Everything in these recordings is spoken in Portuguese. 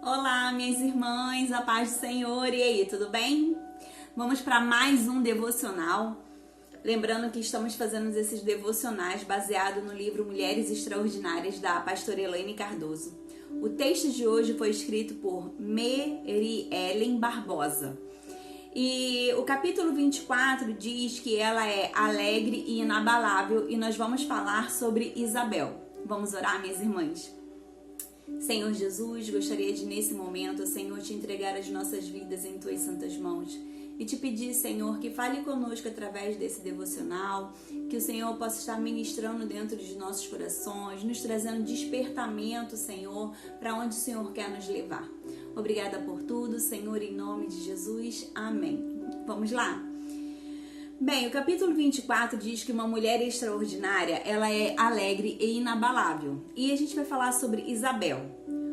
Olá, minhas irmãs, a paz do Senhor. E aí, tudo bem? Vamos para mais um devocional. Lembrando que estamos fazendo esses devocionais baseado no livro Mulheres Extraordinárias da pastora Elaine Cardoso. O texto de hoje foi escrito por Mary Ellen Barbosa. E o capítulo 24 diz que ela é alegre e inabalável e nós vamos falar sobre Isabel. Vamos orar, minhas irmãs? Senhor Jesus, gostaria de nesse momento, Senhor, te entregar as nossas vidas em tuas santas mãos e te pedir, Senhor, que fale conosco através desse devocional, que o Senhor possa estar ministrando dentro de nossos corações, nos trazendo despertamento, Senhor, para onde o Senhor quer nos levar. Obrigada por tudo, Senhor, em nome de Jesus. Amém. Vamos lá? Bem, o capítulo 24 diz que uma mulher extraordinária, ela é alegre e inabalável. E a gente vai falar sobre Isabel.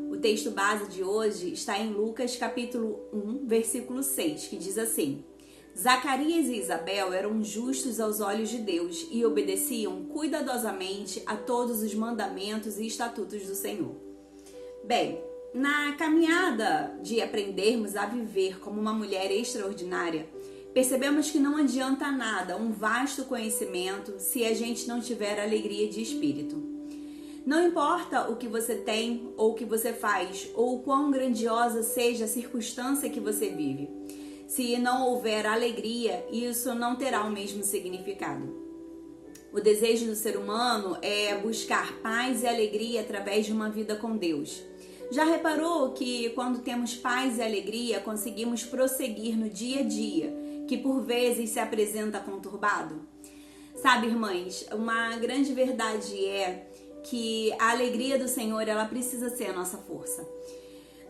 O texto base de hoje está em Lucas capítulo 1, versículo 6, que diz assim: Zacarias e Isabel eram justos aos olhos de Deus e obedeciam cuidadosamente a todos os mandamentos e estatutos do Senhor. Bem, na caminhada de aprendermos a viver como uma mulher extraordinária, percebemos que não adianta nada um vasto conhecimento se a gente não tiver alegria de espírito. Não importa o que você tem ou o que você faz, ou o quão grandiosa seja a circunstância que você vive. Se não houver alegria, isso não terá o mesmo significado. O desejo do ser humano é buscar paz e alegria através de uma vida com Deus. Já reparou que quando temos paz e alegria, conseguimos prosseguir no dia a dia, que por vezes se apresenta conturbado? Sabe, irmãs, uma grande verdade é que a alegria do Senhor, ela precisa ser a nossa força.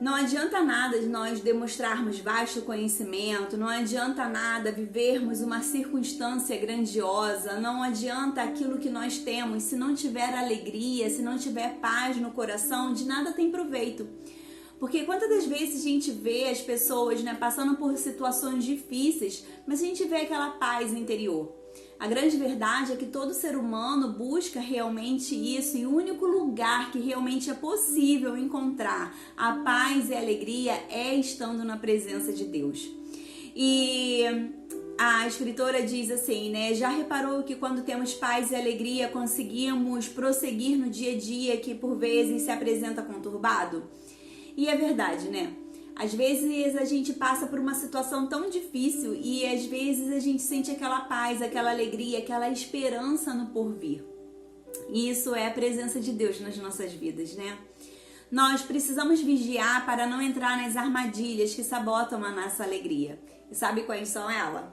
Não adianta nada de nós demonstrarmos vasto conhecimento, não adianta nada vivermos uma circunstância grandiosa, não adianta aquilo que nós temos, se não tiver alegria, se não tiver paz no coração, de nada tem proveito. Porque quantas das vezes a gente vê as pessoas, passando por situações difíceis, mas a gente vê aquela paz interior. A grande verdade é que todo ser humano busca realmente isso, e o único lugar que realmente é possível encontrar a paz e a alegria é estando na presença de Deus. E a escritora diz assim, já reparou que quando temos paz e alegria conseguimos prosseguir no dia a dia que por vezes se apresenta conturbado? E é verdade, Às vezes a gente passa por uma situação tão difícil e às vezes a gente sente aquela paz, aquela alegria, aquela esperança no porvir. E isso é a presença de Deus nas nossas vidas, Nós precisamos vigiar para não entrar nas armadilhas que sabotam a nossa alegria. E sabe quais são elas?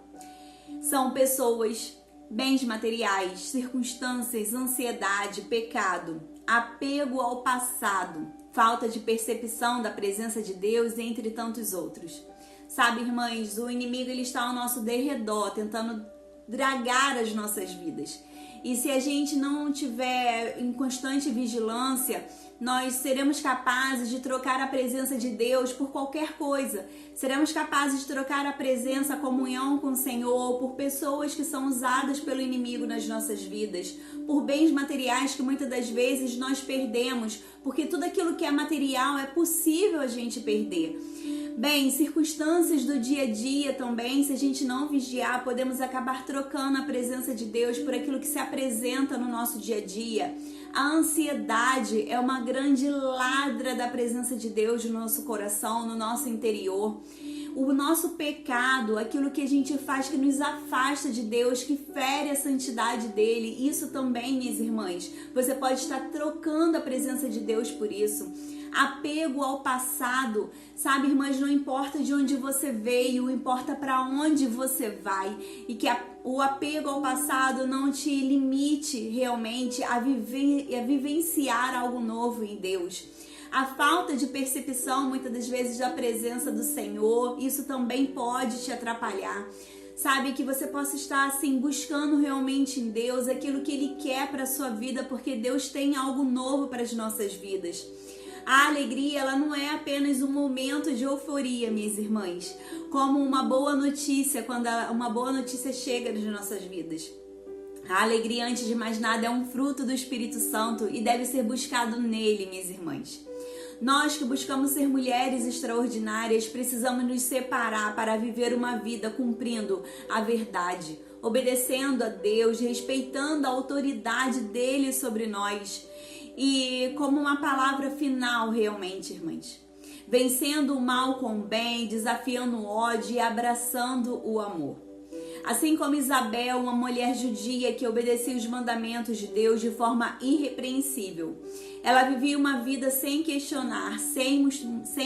São pessoas, bens materiais, circunstâncias, ansiedade, pecado, apego ao passado, falta de percepção da presença de Deus, entre tantos outros. Sabe, irmãs, o inimigo ele está ao nosso derredor, tentando dragar as nossas vidas. E se a gente não tiver em constante vigilância, nós seremos capazes de trocar a presença de Deus por qualquer coisa. Seremos capazes de trocar a presença, a comunhão com o Senhor por pessoas que são usadas pelo inimigo nas nossas vidas, por bens materiais que muitas das vezes nós perdemos, porque tudo aquilo que é material é possível a gente perder. Bem, circunstâncias do dia a dia também, se a gente não vigiar, podemos acabar trocando a presença de Deus por aquilo que se apresenta no nosso dia a dia. A ansiedade é uma grande ladra da presença de Deus no nosso coração, no nosso interior. O nosso pecado, aquilo que a gente faz que nos afasta de Deus, que fere a santidade dele, isso também, minhas irmãs, você pode estar trocando a presença de Deus por isso. Apego ao passado, sabe, irmãs, não importa de onde você veio, importa para onde você vai, e que o apego ao passado não te limite realmente a vivenciar algo novo em Deus. A falta de percepção, muitas das vezes, da presença do Senhor, isso também pode te atrapalhar. Sabe, que você possa estar assim buscando realmente em Deus aquilo que Ele quer para a sua vida, porque Deus tem algo novo para as nossas vidas. A alegria, ela não é apenas um momento de euforia, minhas irmãs, como uma boa notícia, quando uma boa notícia chega nas nossas vidas. A alegria, antes de mais nada, é um fruto do Espírito Santo e deve ser buscado nele, minhas irmãs. Nós que buscamos ser mulheres extraordinárias, precisamos nos separar para viver uma vida cumprindo a verdade, obedecendo a Deus, respeitando a autoridade dele sobre nós. E como uma palavra final realmente, irmãs, vencendo o mal com o bem, desafiando o ódio e abraçando o amor. Assim como Isabel, uma mulher judia que obedecia os mandamentos de Deus de forma irrepreensível. Ela vivia uma vida sem questionar, sem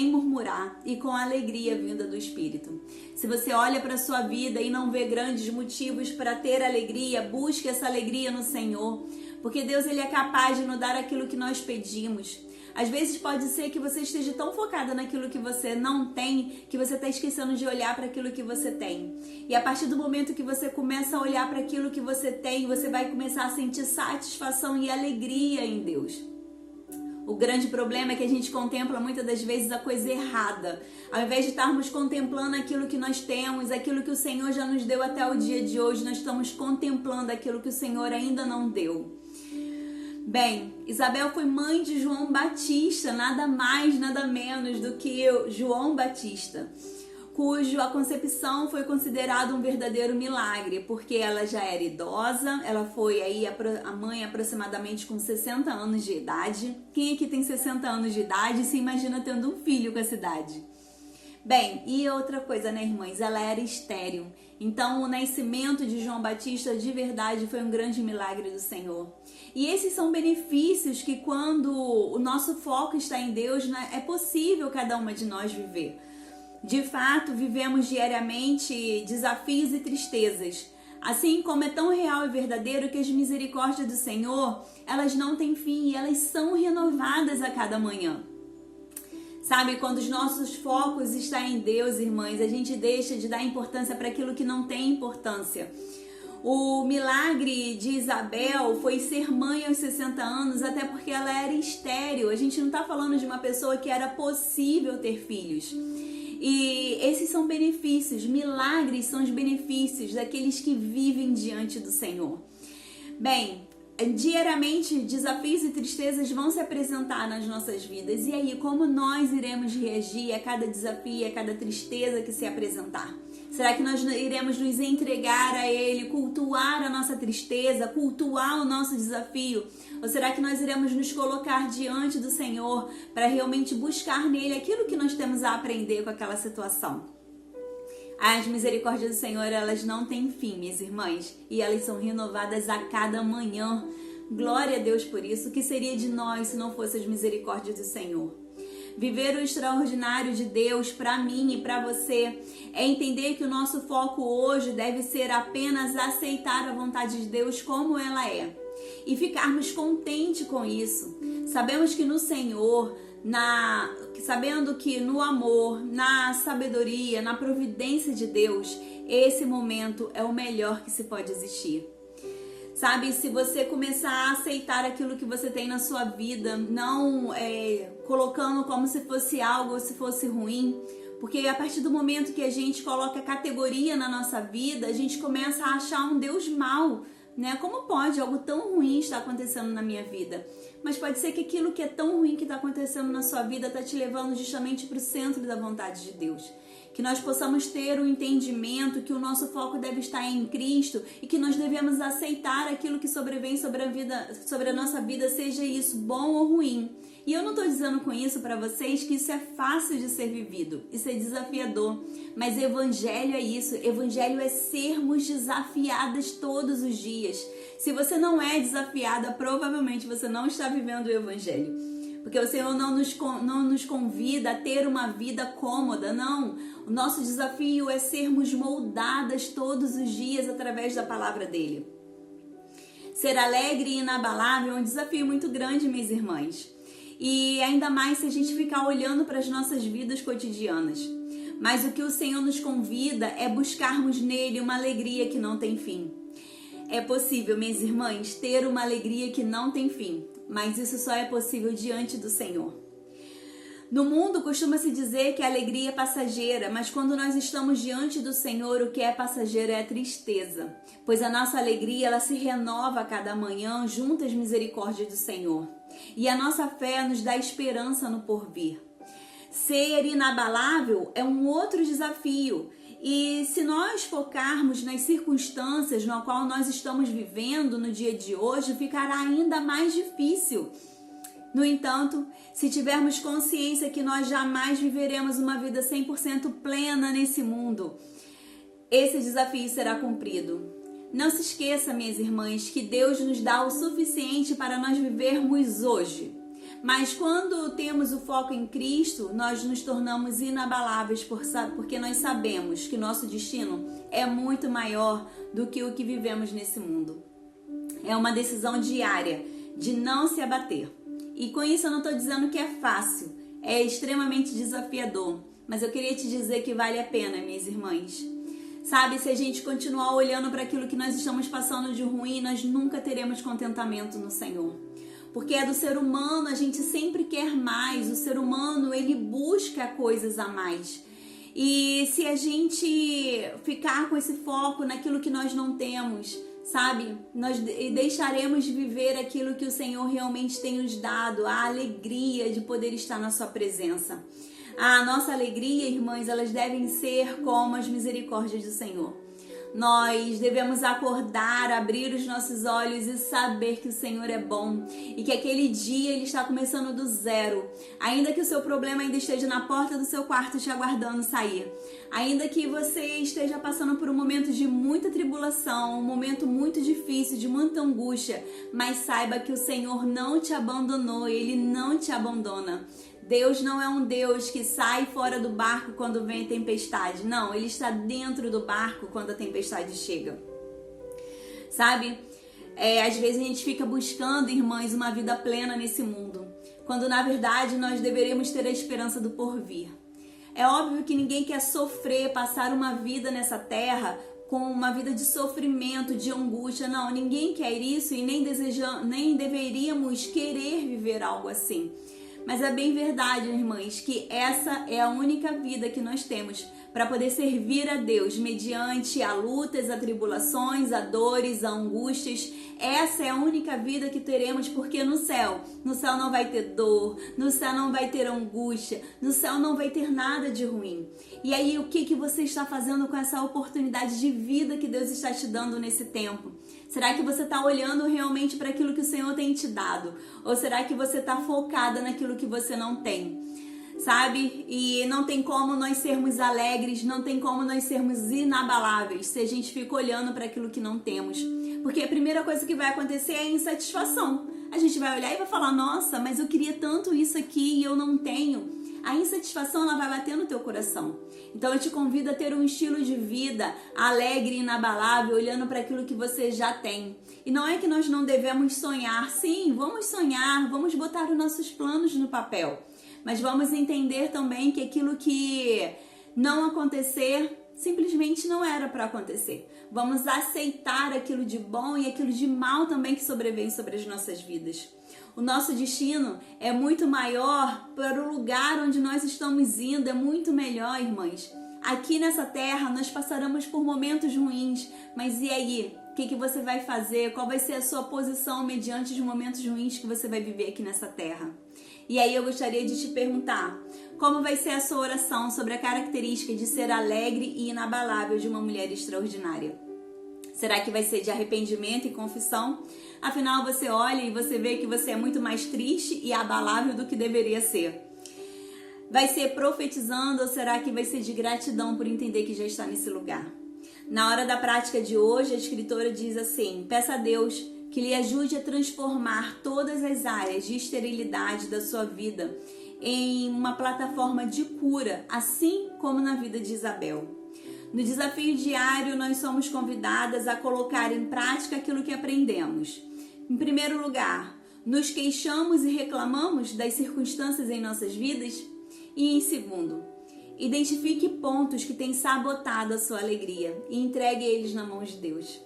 murmurar e com alegria vinda do Espírito. Se você olha para a sua vida e não vê grandes motivos para ter alegria, busque essa alegria no Senhor, porque Deus ele é capaz de nos dar aquilo que nós pedimos. Às vezes pode ser que você esteja tão focada naquilo que você não tem, que você está esquecendo de olhar para aquilo que você tem. E a partir do momento que você começa a olhar para aquilo que você tem, você vai começar a sentir satisfação e alegria em Deus. O grande problema é que a gente contempla muitas das vezes a coisa errada. Ao invés de estarmos contemplando aquilo que nós temos, aquilo que o Senhor já nos deu até o dia de hoje, nós estamos contemplando aquilo que o Senhor ainda não deu. Bem, Isabel foi mãe de João Batista, nada mais, nada menos do que João Batista, cuja concepção foi considerada um verdadeiro milagre, porque ela já era idosa, ela foi aí a mãe aproximadamente com 60 anos de idade. Quem aqui tem 60 anos de idade se imagina tendo um filho com essa idade? Bem, e outra coisa, né, irmãs? Ela era estéril. Então, o nascimento de João Batista, de verdade, foi um grande milagre do Senhor. E esses são benefícios que, quando o nosso foco está em Deus, né, é possível cada uma de nós viver. De fato, vivemos diariamente desafios e tristezas. Assim como é tão real e verdadeiro que as misericórdias do Senhor, elas não têm fim e elas são renovadas a cada manhã. Sabe, quando os nossos focos estão em Deus, irmãs, a gente deixa de dar importância para aquilo que não tem importância. O milagre de Isabel foi ser mãe aos 60 anos, até porque ela era estéril. A gente não está falando de uma pessoa que era possível ter filhos. E esses são benefícios, milagres são os benefícios daqueles que vivem diante do Senhor. Bem, diariamente desafios e tristezas vão se apresentar nas nossas vidas. E aí, como nós iremos reagir a cada desafio, a cada tristeza que se apresentar? Será que nós iremos nos entregar a Ele, cultuar a nossa tristeza, cultuar o nosso desafio? Ou será que nós iremos nos colocar diante do Senhor para realmente buscar nele aquilo que nós temos a aprender com aquela situação? As misericórdias do Senhor, elas não têm fim, minhas irmãs, e elas são renovadas a cada manhã. Glória a Deus por isso. O que seria de nós se não fosse as misericórdias do Senhor? Viver o extraordinário de Deus para mim e para você é entender que o nosso foco hoje deve ser apenas aceitar a vontade de Deus como ela é e ficarmos contentes com isso. Sabemos que no Senhor, sabendo que no amor, na sabedoria, na providência de Deus, esse momento é o melhor que se pode existir. Sabe, se você começar a aceitar aquilo que você tem na sua vida, não colocando como se fosse algo ou se fosse ruim, porque a partir do momento que a gente coloca categoria na nossa vida, a gente começa a achar um Deus mau, né? Como pode algo tão ruim estar acontecendo na minha vida? Mas pode ser que aquilo que é tão ruim que está acontecendo na sua vida está te levando justamente para o centro da vontade de Deus. Que nós possamos ter o entendimento que o nosso foco deve estar em Cristo e que nós devemos aceitar aquilo que sobrevém sobre a nossa vida, seja isso bom ou ruim. E eu não estou dizendo com isso para vocês que isso é fácil de ser vivido, isso é desafiador, mas evangelho é isso, evangelho é sermos desafiadas todos os dias. Se você não é desafiada, provavelmente você não está vivendo o evangelho, porque o Senhor não nos convida a ter uma vida cômoda, não. O nosso desafio é sermos moldadas todos os dias através da palavra dele. Ser alegre e inabalável é um desafio muito grande, minhas irmãs. E ainda mais se a gente ficar olhando para as nossas vidas cotidianas. Mas o que o Senhor nos convida é buscarmos nele uma alegria que não tem fim. É possível, minhas irmãs, ter uma alegria que não tem fim, mas isso só é possível diante do Senhor. No mundo costuma-se dizer que a alegria é passageira, mas quando nós estamos diante do Senhor, o que é passageiro é a tristeza, pois a nossa alegria ela se renova a cada manhã junto às misericórdias do Senhor. E a nossa fé nos dá esperança no porvir. Ser inabalável é um outro desafio. E se nós focarmos nas circunstâncias no qual nós estamos vivendo no dia de hoje, ficará ainda mais difícil. No entanto, se tivermos consciência que nós jamais viveremos uma vida 100% plena nesse mundo, esse desafio será cumprido. Não se esqueça, minhas irmãs, que Deus nos dá o suficiente para nós vivermos hoje. Mas quando temos o foco em Cristo, nós nos tornamos inabaláveis porque nós sabemos que nosso destino é muito maior do que o que vivemos nesse mundo. É uma decisão diária de não se abater. E com isso eu não estou dizendo que é fácil, é extremamente desafiador. Mas eu queria te dizer que vale a pena, minhas irmãs. Sabe, se a gente continuar olhando para aquilo que nós estamos passando de ruim, nós nunca teremos contentamento no Senhor. Porque é do ser humano, a gente sempre quer mais. O ser humano, ele busca coisas a mais. E se a gente ficar com esse foco naquilo que nós não temos, sabe? Nós deixaremos de viver aquilo que o Senhor realmente tem nos dado, a alegria de poder estar na sua presença. A nossa alegria, irmãs, elas devem ser como as misericórdias do Senhor. Nós devemos acordar, abrir os nossos olhos e saber que o Senhor é bom e que aquele dia ele está começando do zero. Ainda que o seu problema ainda esteja na porta do seu quarto te aguardando sair. Ainda que você esteja passando por um momento de muita tribulação, um momento muito difícil, de muita angústia, mas saiba que o Senhor não te abandonou, Ele não te abandona. Deus não é um Deus que sai fora do barco quando vem a tempestade. Não, Ele está dentro do barco quando a tempestade chega. Sabe? Às vezes a gente fica buscando, irmãs, uma vida plena nesse mundo, quando na verdade nós deveríamos ter a esperança do porvir. É óbvio que ninguém quer sofrer, passar uma vida nessa terra com uma vida de sofrimento, de angústia. Não, ninguém quer isso e nem deveríamos querer viver algo assim. Mas é bem verdade, irmãs, que essa é a única vida que nós temos para poder servir a Deus mediante a lutas, a tribulações, a dores, a angústias. Essa é a única vida que teremos, porque no céu não vai ter dor, no céu não vai ter angústia, no céu não vai ter nada de ruim. E aí, o que você está fazendo com essa oportunidade de vida que Deus está te dando nesse tempo? Será que você está olhando realmente para aquilo que o Senhor tem te dado? Ou será que você está focada naquilo que você não tem? Sabe? E não tem como nós sermos alegres, não tem como nós sermos inabaláveis se a gente fica olhando para aquilo que não temos. Porque a primeira coisa que vai acontecer é a insatisfação. A gente vai olhar e vai falar, nossa, mas eu queria tanto isso aqui e eu não tenho. A insatisfação ela vai bater no teu coração. Então eu te convido a ter um estilo de vida alegre e inabalável, olhando para aquilo que você já tem. E não é que nós não devemos sonhar. Sim, vamos sonhar, vamos botar os nossos planos no papel. Mas vamos entender também que aquilo que não acontecer simplesmente não era para acontecer. Vamos aceitar aquilo de bom e aquilo de mal também que sobrevém sobre as nossas vidas. O nosso destino é muito maior para o lugar onde nós estamos indo, é muito melhor, irmãs. Aqui nessa terra nós passaremos por momentos ruins, mas e aí? O que você vai fazer? Qual vai ser a sua posição mediante os momentos ruins que você vai viver aqui nessa terra? E aí eu gostaria de te perguntar, como vai ser a sua oração sobre a característica de ser alegre e inabalável de uma mulher extraordinária? Será que vai ser de arrependimento e confissão? Afinal, você olha e você vê que você é muito mais triste e abalável do que deveria ser. Vai ser profetizando ou será que vai ser de gratidão por entender que já está nesse lugar? Na hora da prática de hoje, a escritora diz assim, peça a Deus que lhe ajude a transformar todas as áreas de esterilidade da sua vida em uma plataforma de cura, assim como na vida de Isabel. No desafio diário, nós somos convidadas a colocar em prática aquilo que aprendemos. Em primeiro lugar, nos queixamos e reclamamos das circunstâncias em nossas vidas? E em segundo, identifique pontos que têm sabotado a sua alegria e entregue eles na mão de Deus.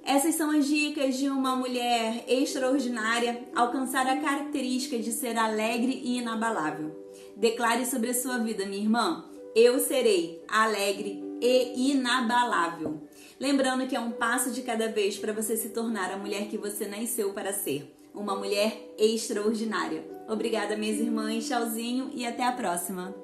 Essas são as dicas de uma mulher extraordinária alcançar a característica de ser alegre e inabalável. Declare sobre a sua vida, minha irmã: eu serei alegre e inabalável. Lembrando que é um passo de cada vez para você se tornar a mulher que você nasceu para ser. Uma mulher extraordinária. Obrigada, minhas irmãs. Tchauzinho e até a próxima.